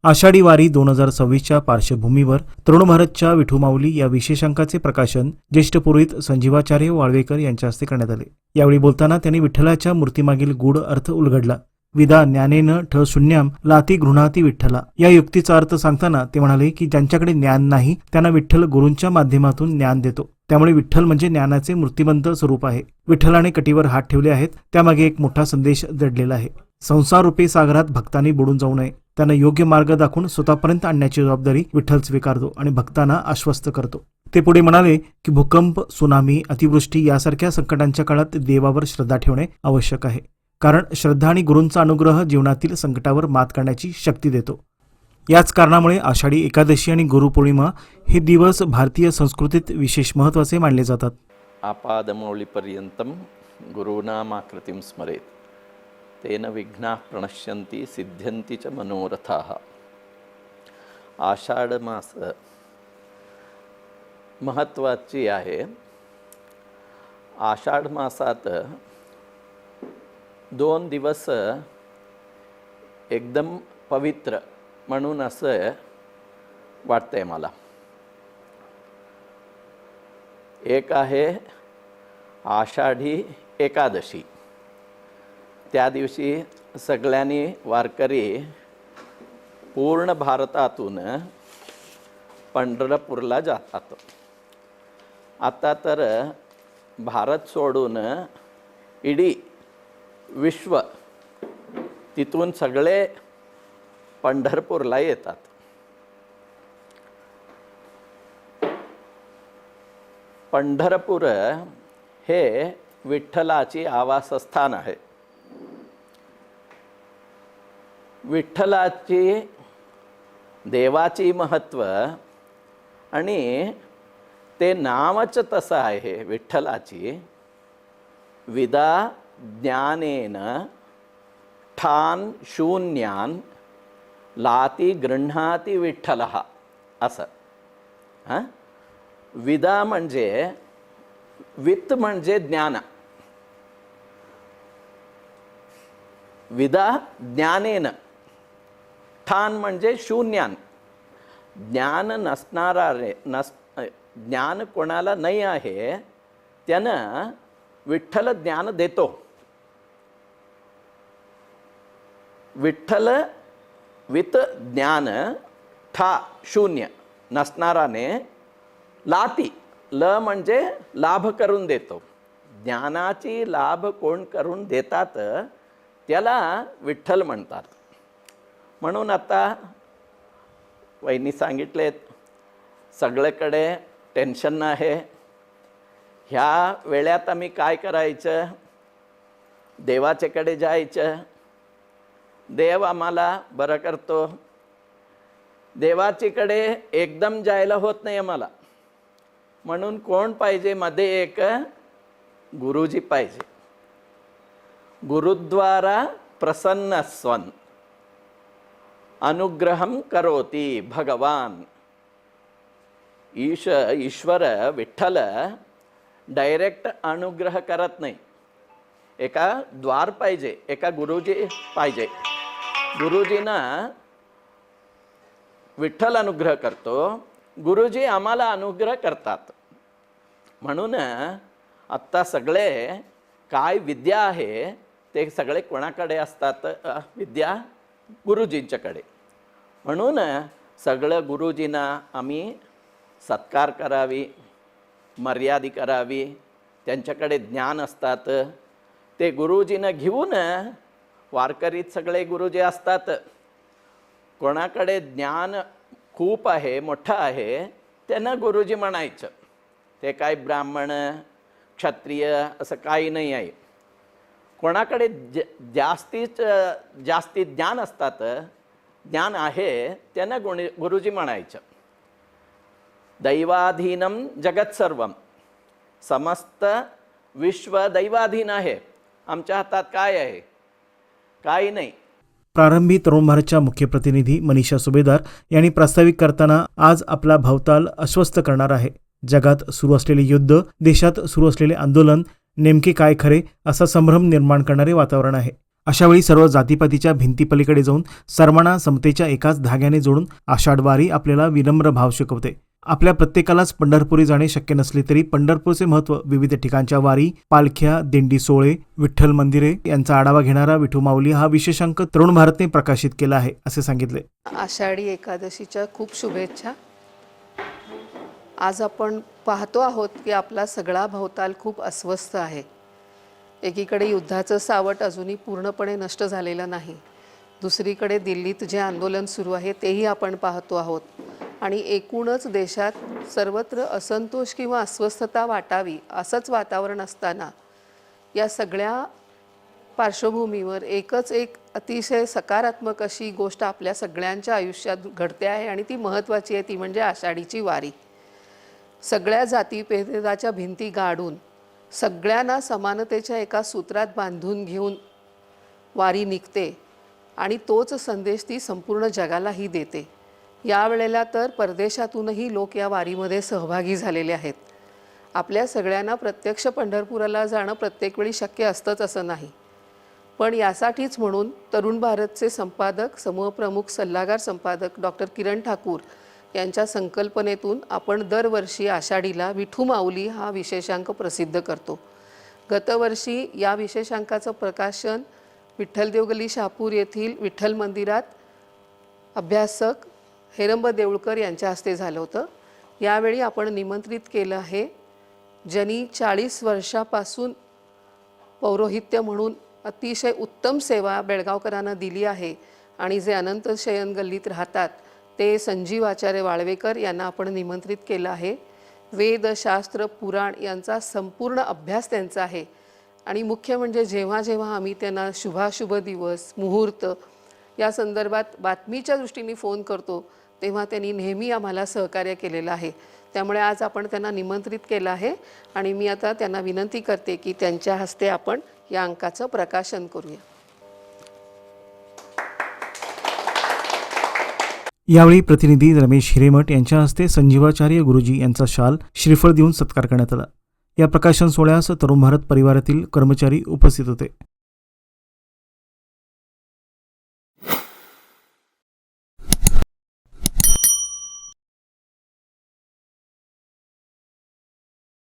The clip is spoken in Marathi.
आषाढी वारी 2026च्या पार्श्वभूमीवर तरुण भारतच्या विठू माऊली या विशेषांकाचे प्रकाशन ज्येष्ठ पुरोहित संजीवाचार्य वाळवेकर यांच्या हस्ते करण्यात आले। यावेळी बोलताना त्यांनी विठ्ठलाच्या मूर्तीमागील गूढ अर्थ उलगडला। विदा ज्ञानेन ठ शून्यम लाती गृहाती विठ्ठला या युक्तीचा अर्थ सांगताना ते म्हणाले की ज्यांच्याकडे ज्ञान नाही त्यांना विठ्ठल गुरूंच्या माध्यमातून ज्ञान देतो। त्यामुळे विठ्ठल म्हणजे ज्ञानाचे मूर्तिमंत स्वरूप आहे। विठ्ठलाने कटीवर हात ठेवले आहेत, त्यामागे एक मोठा संदेश दडलेला आहे। संसार रूपी सागरात भक्तांनी बुडून जाऊ नये, त्यांना योग्य मार्ग दाखवून स्वतःपर्यंत आणण्याची जबाबदारी विठ्ठल स्वीकारतो आणि भक्तांना आश्वस्त करतो। ते पुढे म्हणाले की भूकंप, सुनामी, अतिवृष्टी यासारख्या संकटांच्या काळात देवावर श्रद्धा ठेवणे आवश्यक आहे, कारण श्रद्धा आणि गुरूंचा अनुग्रह जीवनातील संकटावर मात करण्याची शक्ती देतो। याच कारणामुळे आषाढी एकादशी आणि गुरुपौर्णिमा हे दिवस भारतीय संस्कृतीत विशेष महत्त्वाचे मानले जातात। आपादमौलिपर्यंतं गुरूणामाकृतिं स्मरेत् तेन विघ्नाः प्रणश्यन्ति सिद्ध्यन्ति च मनोरथाः। आषाढ मास महत्त्वाची आहे। आषाढ मासात 2 दिवस एकदम पवित्र म्हणून असं वाटतंय मला। एक आहे आषाढी एकादशी। त्या दिवशी सगळ्यांनी वारकरी पूर्ण भारतातून पंढरपूरला जातात। आता तर भारत सोडून इडी विश्व तिथून सगळे पंढरपूरला येतात। पंढरपूर हे विठ्ठलाची आवासस्थान आहे। विठ्ठलाची देवाची महत्त्व आणि ते नामच तसं आहे विठ्ठलाची। विदा ज्ञानेन ठान शून्यान लाती गृह्णाती विठ्ठलः असं। विदा म्हणजे वित्त म्हणजे ज्ञान। विदा ज्ञानेन, ठान म्हणजे शून्यान। ज्ञान नसणारा ज्ञान कोणाला नाही आहे त्यानं विठ्ठल ज्ञान देतो। विठ्ठल वित ज्ञान ठा शून्य नसणाराने लाती ल म्हणजे लाभ करून देतो। ज्ञानाची लाभ कोण करून देतात त्याला विठ्ठल म्हणतात। म्हणून आता वहिनी सांगितलेत सगळीकडे टेन्शन आहे। ह्या वेळात आम्ही काय करायचं? देवाच्याकडे जायचं। देव आम्हाला बरं करतो। देवाच्याकडे एकदम जायला होत नाही आम्हाला, म्हणून कोण पाहिजे? मध्ये एक गुरुजी पाहिजे। गुरुद्वारा प्रसन्नस्वन अनुग्रहम करोति भगवान। ईश्वर विठ्ठल डायरेक्ट अनुग्रह करत नाही। एका द्वार पाहिजे, एका गुरुजी पाहिजे। गुरुजींना विठ्ठल अनुग्रह करतो, गुरुजी आम्हाला अनुग्रह करतात। म्हणून आत्ता सगळे काय विद्या आहे ते सगळे कोणाकडे असतात? विद्या गुरुजींच्याकडे। म्हणून सगळं गुरुजींना आम्ही सत्कार करावी, मर्यादा करावी। त्यांच्याकडे ज्ञान असतात, ते गुरुजींना घेऊन वारकरीत सगळे गुरुजी असतात। कोणाकडे ज्ञान खूप आहे, मोठं आहे, त्यांना गुरुजी म्हणायचं। ते काय ब्राह्मण क्षत्रिय असं काही नाही आहे। कोणाकडे जास्तीत ज्ञान असतात, ज्ञान आहे, त्यांना गुरुजी म्हणायचं। दैवाधीनम जगत सर्वम, समस्त विश्व दैवाधीन आहे। आमच्या हातात काय आहे? काही नाही। प्रारंभी तरुण भारतच्या मुख्य प्रतिनिधी मनीषा सुभेदार यांनी प्रास्ताविक करताना आज आपला भवताल अस्वस्थ करणार आहे। जगात सुरू असलेले युद्ध, देशात सुरू असलेले आंदोलन नेमके काय खरे असा संभ्रम निर्माण करणारे वातावरण आहे। अशावेळी सर्व जातीपातीच्या भिंतीपलीकडे जाऊन सर्वांना समतेच्या एकाच धाग्याने जोडून आषाढ वारी आपल्याला विनम्र भाव शिकवते. आपल्या प्रत्येकालाच पंढरपुरी जाणे शक्य नसले तरी पंढरपूरचे महत्त्व, विविध ठिकाणच्या वारी, पालख्या, दिंडी सोहळे, विठ्ठल मंदिरे यांचा आढावा घेणारा विठू माऊली हा विशेषांक तरुण भारतने प्रकाशित केला आहे असे सांगितले. आषाढी एकादशीच्या खूप शुभेच्छा. आज आपण पाहतो आहोत की आपला सगळा भवताल खूप अस्वस्थ आहे. एकीकडे युद्धाचं सावट अजूनही पूर्णपणे नष्ट झालेलं नाही. दुसरीकडे दिल्लीत जे आंदोलन सुरू आहे तेही आपण पाहतो आहोत. आणि एकूणच देशात सर्वत्र असंतोष किंवा अस्वस्थता वाटावी असंच वातावरण असताना या सगळ्या पार्श्वभूमीवर एकच एक अतिशय सकारात्मक अशी गोष्ट आपल्या सगळ्यांच्या आयुष्यात घडते आहे आणि ती महत्त्वाची आहे. ती म्हणजे आषाढीची वारी. सगळ्या जातीभेदाच्या भिंती गाडून सगळ्यांना समानतेच्या एका सूत्रात बांधून घेऊन वारी निघते आणि तोच संदेश ती संपूर्ण जगालाही देते. यावेळेला तर परदेशातूनही लोक या वारीमध्ये सहभागी झालेले आहेत. आपल्या सगळ्यांना प्रत्यक्ष पंढरपुराला जाणं प्रत्येक वेळी शक्य असतंच असं नाही. पण यासाठीच म्हणून तरुण भारतचे संपादक, समूहप्रमुख, सल्लागार संपादक डॉक्टर किरण ठाकूर यांच्या संकल्पनेतून आपण दरवर्षी आषाढीला विठू माऊली हा विशेषांक प्रसिद्ध करतो. गतवर्षी या विशेषांकाचं प्रकाशन विठ्ठल देवगली शहापूर येथील विठ्ठल मंदिरात अभ्यासक हेरंब देऊळकर यांच्या हस्ते झालं होतं. यावेळी आपण निमंत्रित केलं आहे ज्यांनी 40 वर्षापासून पौरोहित्य म्हणून अतिशय उत्तम सेवा बेळगावकरांना दिली आहे आणि जे अनंत शयन गल्लीत राहतात ते संजीव आचार्य वाळवेकर यांना आपण निमंत्रित केलं आहे. वेद, शास्त्र, पुराण यांचा संपूर्ण अभ्यास त्यांचा आहे. आणि मुख्य म्हणजे जेव्हा जेव्हा आम्ही त्यांना शुभाशुभ दिवस, मुहूर्त या संदर्भात बातमीच्या दृष्टीने फोन करतो तेव्हा त्यांनी नेहमी आम्हाला सहकार्य केलेलं आहे. त्यामुळे आज आपण त्यांना निमंत्रित केलं आहे आणि मी आता त्यांना विनंती करते की त्यांच्या हस्ते आपण या अंकाचं प्रकाशन करूया. यावेळी प्रतिनिधी रमेश हिरेमठ यांच्या हस्ते संजीवाचार्य गुरुजी यांचा शाल, श्रीफळ देऊन सत्कार करण्यात आला. या प्रकाशन सोहळ्यास तरुण भारत परिवारातील कर्मचारी उपस्थित होते.